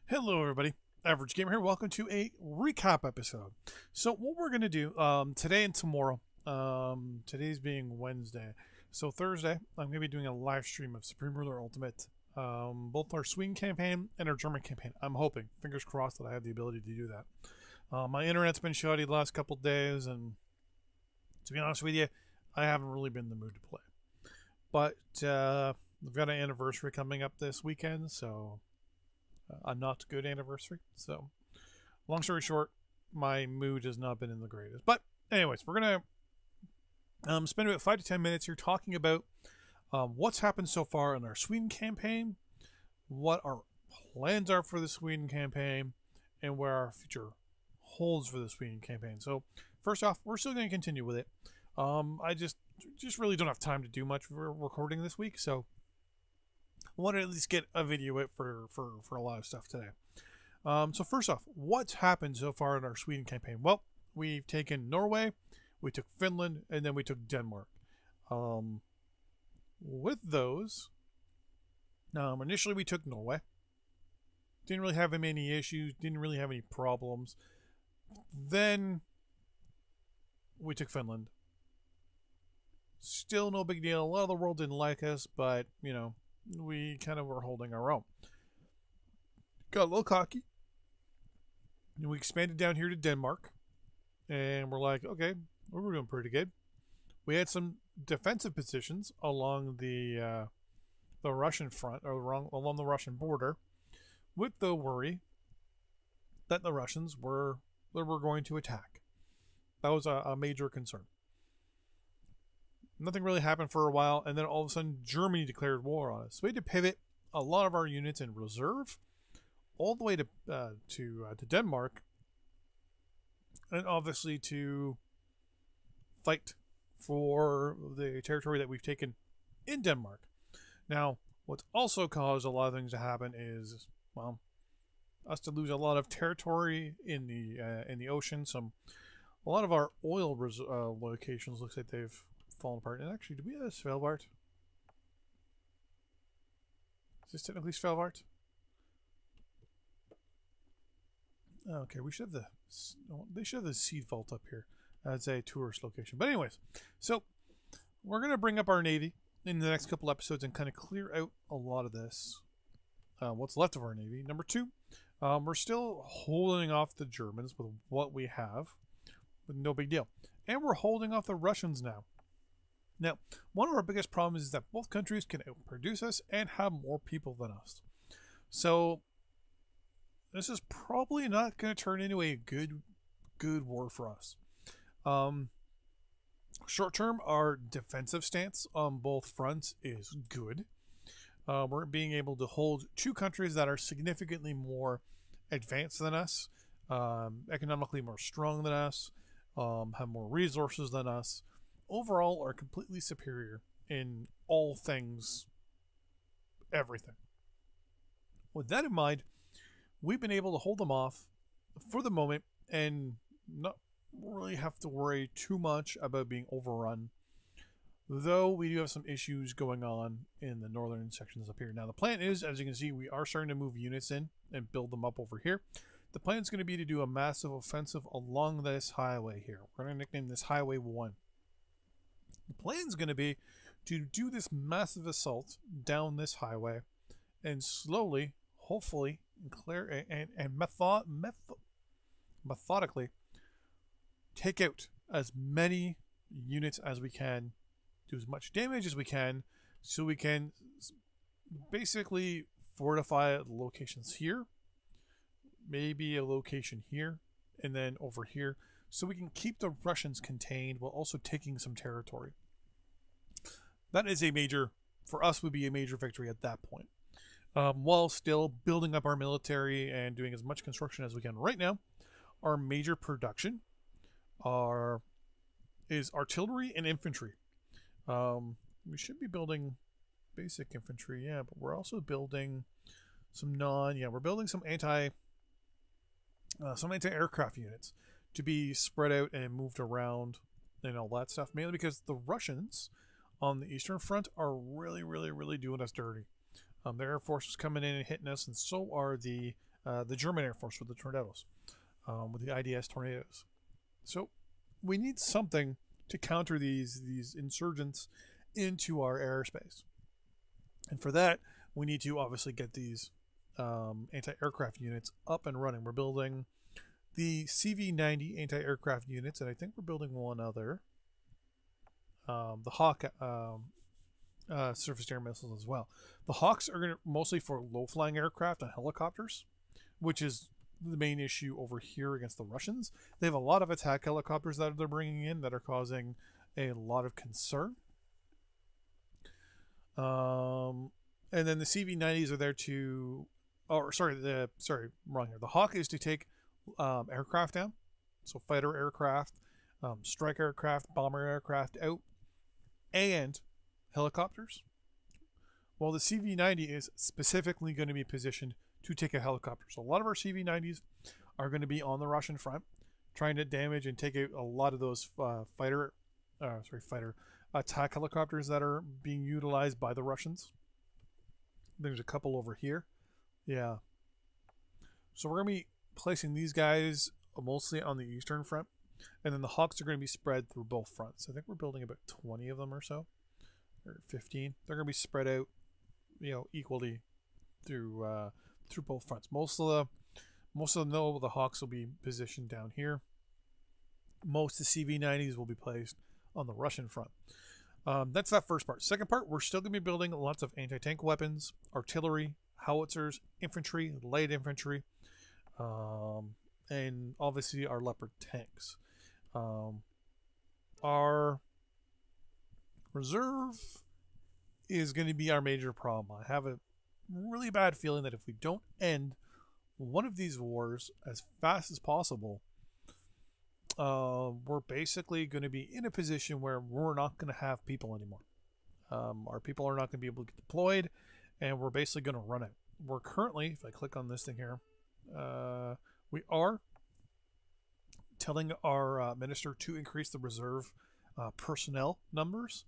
Hello, everybody. Average Gamer here. Welcome to a recap episode. So, what we're gonna do today and tomorrow. Today's being Wednesday, so Thursday I'm gonna be doing a live stream of Supreme Ruler Ultimate. Both our Sweden campaign and our German campaign. I'm hoping, fingers crossed, that I have the ability to do that. My internet's been shoddy the last couple days, and to be honest with you, I haven't really been in the mood to play. But we've got an anniversary coming up this weekend, so a not good anniversary. So, long story short, my mood has not been in the greatest. But, anyways, we're going to spend about 5 to 10 minutes here talking about what's happened so far in our Sweden campaign, what our plans are for the Sweden campaign, and where our future holds for the Sweden campaign. So, first off, we're still going to continue with it. I just really don't have time to do much for recording this week, so I want to at least get a video out for a lot of stuff today. So first off, what's happened so far in our Sweden campaign? Well, we've taken Norway, we took Finland, and then we took Denmark. With those, initially we took Norway. Didn't really have any issues, didn't really have any problems. Then we took Finland. Still no big deal. A lot of the world didn't like us, but, we kind of were holding our own. Got a little cocky. And we expanded down here to Denmark. And we're like, okay, we're doing pretty good. We had some defensive positions along the Russian front, or along the Russian border, with the worry that the Russians were going to attack. That was a major concern. Nothing really happened for a while, and then all of a sudden Germany declared war on us. So we had to pivot a lot of our units in reserve all the way to Denmark, and obviously to fight for the territory that we've taken in Denmark. Now, what's also caused a lot of things to happen is, well, us to lose a lot of territory in the ocean. A lot of our oil locations looks like they've fallen apart. And actually, do we have Svalbard? Is this technically Svalbard? Okay, we should have they should have the seed vault up here as a tourist location. But anyways, so we're gonna bring up our navy in the next couple episodes and kind of clear out a lot of this. What's left of our navy. Number two, we're still holding off the Germans with what we have, with no big deal, and we're holding off the Russians now. Now, one of our biggest problems is that both countries can outproduce us and have more people than us. So, this is probably not going to turn into a good war for us. Short term, our defensive stance on both fronts is good. We're being able to hold two countries that are significantly more advanced than us, economically more strong than us, have more resources than us, overall are completely superior in all things, everything. With that in mind, we've been able to hold them off for the moment and not really have to worry too much about being overrun, though we do have some issues going on in the northern sections up here. Now the plan is, as you can see, we are starting to move units in and build them up over here. The plan is going to be to do a massive offensive along this highway here. We're going to nickname this Highway 1. The plan is going to be to do this massive assault down this highway and slowly, hopefully, methodically take out as many units as we can, do as much damage as we can, so we can basically fortify the locations here, maybe a location here, and then over here, so we can keep the Russians contained while also taking some territory. That is for us, would be a major victory at that point. While still building up our military and doing as much construction as we can. Right now, our major production is artillery and infantry. We should be building basic infantry, yeah, but we're also building we're building some anti-aircraft units to be spread out and moved around and all that stuff, mainly because the Russians on the Eastern Front are really, really, really doing us dirty. Their air force is coming in and hitting us, and so are the the German Air Force with the Tornadoes, with the IDS Tornadoes. So we need something to counter these insurgents into our airspace. And for that, we need to obviously get these anti-aircraft units up and running. We're building the CV-90 anti-aircraft units, and I think we're building one other. The Hawk surface air missiles as well. The Hawks are going to mostly for low-flying aircraft and helicopters, which is the main issue over here against the Russians. They have a lot of attack helicopters that they're bringing in that are causing a lot of concern. And then the CV-90s are there to, wrong here. The Hawk is to take aircraft down, so fighter aircraft, strike aircraft, bomber aircraft out, and helicopters. While the CV-90 is specifically going to be positioned to take a helicopter. So a lot of our CV-90s are going to be on the Russian front, trying to damage and take out a lot of those fighter attack helicopters that are being utilized by the Russians. There's a couple over here. Yeah. So we're going to be placing these guys mostly on the eastern front, and then the Hawks are going to be spread through both fronts. I think we're building about 20 of them or so, or 15. They're going to be spread out, equally through both fronts. Most of the Hawks will be positioned down here. Most of the CV-90s will be placed on the Russian front. That's that first part. Second part, we're still going to be building lots of anti-tank weapons, artillery, howitzers, infantry, light infantry, and obviously our Leopard tanks. Our reserve is going to be our major problem. I have a really bad feeling that if we don't end one of these wars as fast as possible, we're basically going to be in a position where we're not going to have people anymore. Our people are not going to be able to get deployed, and we're basically going to run out. We're currently, if I click on this thing here, we are telling our minister to increase the reserve personnel numbers.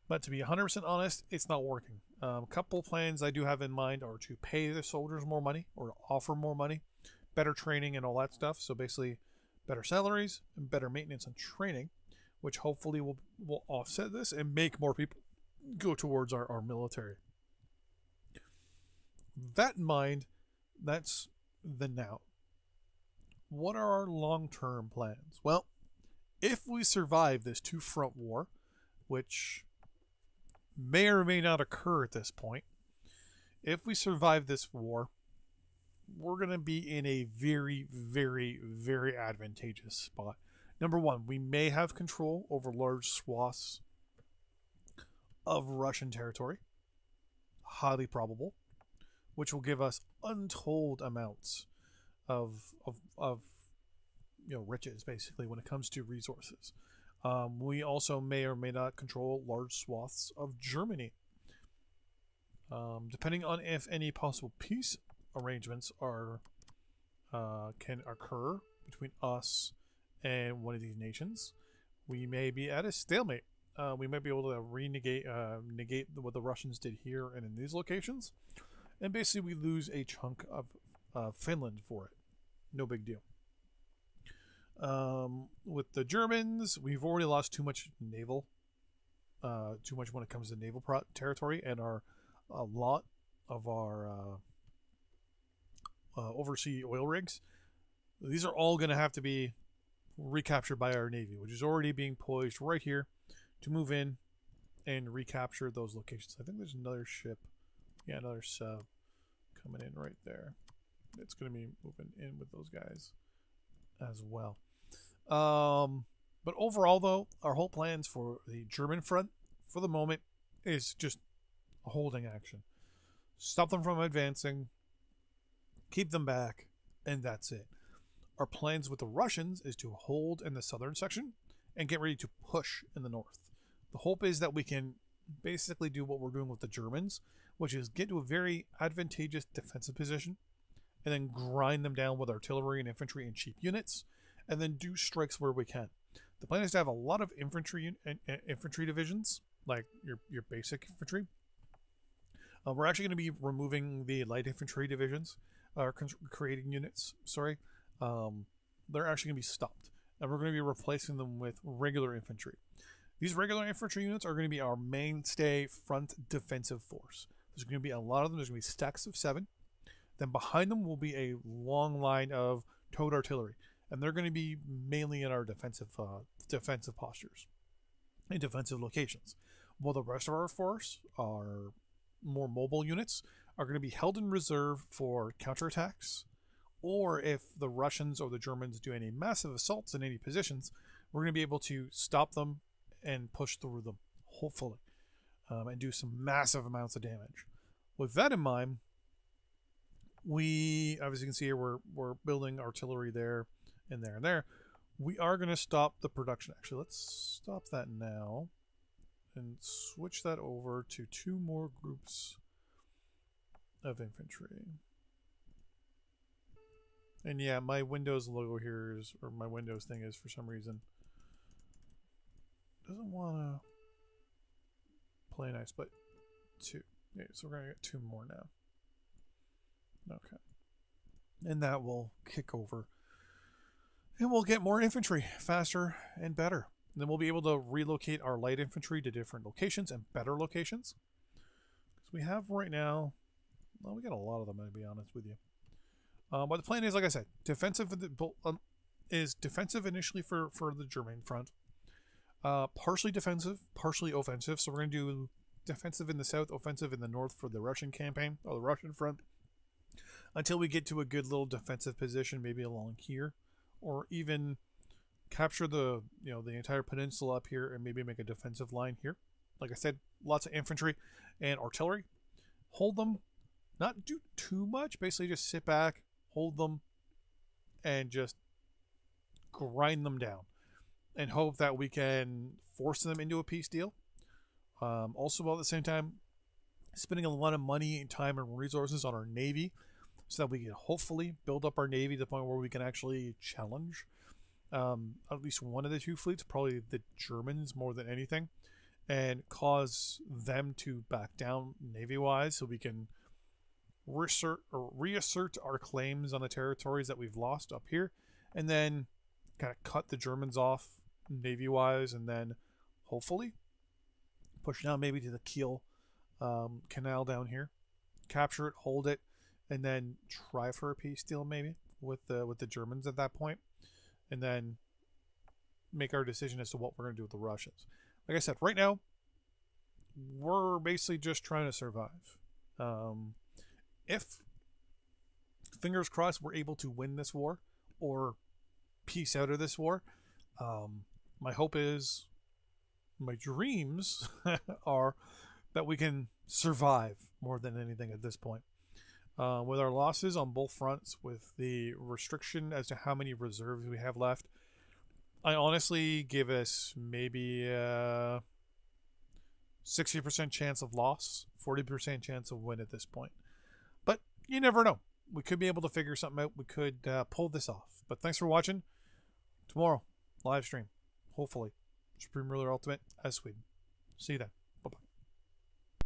But to be 100% honest, it's not working. A couple plans I do have in mind are to pay the soldiers more money or offer more money, better training and all that stuff. So basically better salaries and better maintenance and training, which hopefully will offset this and make more people go towards our military. That in mind, that's the now. What are our long-term plans? Well, if we survive this two-front war, which may or may not occur at this point, if we survive this war, we're going to be in a very, very, very advantageous spot. Number one, we may have control over large swaths of Russian territory, highly probable, which will give us untold amounts of riches, basically, when it comes to resources. We also may or may not control large swaths of Germany. Depending on if any possible peace arrangements can occur between us and one of these nations, we may be at a stalemate. We might be able to negate what the Russians did here and in these locations, and basically we lose a chunk of Finland for it. No big deal. With the Germans, we've already lost too much when it comes to naval territory, and a lot of our overseas oil rigs. These are all going to have to be recaptured by our Navy, which is already being poised right here to move in and recapture those locations. I think there's another ship, another sub coming in right there. It's going to be moving in with those guys as well. But overall, though, our whole plans for the German front, for the moment, is just a holding action. Stop them from advancing, keep them back, and that's it. Our plans with the Russians is to hold in the southern section and get ready to push in the north. The hope is that we can basically do what we're doing with the Germans, which is get to a very advantageous defensive position and then grind them down with artillery and infantry and cheap units, and then do strikes where we can. The plan is to have a lot of infantry divisions, like your basic infantry. We're actually going to be removing the light infantry divisions creating units, sorry, they're actually going to be stopped. And we're going to be replacing them with regular infantry. These regular infantry units are going to be our mainstay front defensive force. There's going to be a lot of them. There's going to be stacks of 7. Then behind them will be a long line of towed artillery. And they're going to be mainly in our defensive postures and defensive locations. While the rest of our force, our more mobile units, are going to be held in reserve for counterattacks, or if the Russians or the Germans do any massive assaults in any positions, we're going to be able to stop them and push through them, hopefully, and do some massive amounts of damage. With that in mind, we, as you can see here, we're building artillery there and there and there. We are going to stop the production. Actually, let's stop that now and switch that over to 2 more groups of infantry. And yeah, my Windows logo here is, or my Windows thing is, for some reason, doesn't want to play nice, but 2. Yeah, so we're going to get 2 more now. Okay. And that will kick over. And we'll get more infantry faster and better. And then we'll be able to relocate our light infantry to different locations and better locations. Because we have right now, well, we got a lot of them, to be honest with you. But the plan is, like I said, defensive is defensive initially for the German front. Partially defensive, partially offensive. So we're going to do defensive in the south, offensive in the north for the Russian campaign, or the Russian front, until we get to a good little defensive position, maybe along here, or even capture the entire peninsula up here and maybe make a defensive line here. Like I said, lots of infantry and artillery. Hold them, not do too much. Basically, just sit back, hold them, and just grind them down, and hope that we can force them into a peace deal. Also, while at the same time, spending a lot of money and time and resources on our navy, so that we can hopefully build up our navy to the point where we can actually challenge at least one of the 2 fleets, probably the Germans more than anything, and cause them to back down navy-wise, so we can reassert our claims on the territories that we've lost up here, and then kind of cut the Germans off navy-wise, and then hopefully push down maybe to the Kiel canal down here, capture it, hold it, and then try for a peace deal maybe with the Germans at that point, and then make our decision as to what we're going to do with the Russians. Like I said, right now we're basically just trying to survive. If, fingers crossed, we're able to win this war or peace out of this war, my hope is, my dreams are that we can survive more than anything at this point. With our losses on both fronts, with the restriction as to how many reserves we have left, I honestly give us maybe 60% chance of loss, 40% chance of win at this point. But you never know. We could be able to figure something out. We could pull this off. But thanks for watching. Tomorrow, live stream. Hopefully. Supreme Ruler Ultimate as Sweden. See you then.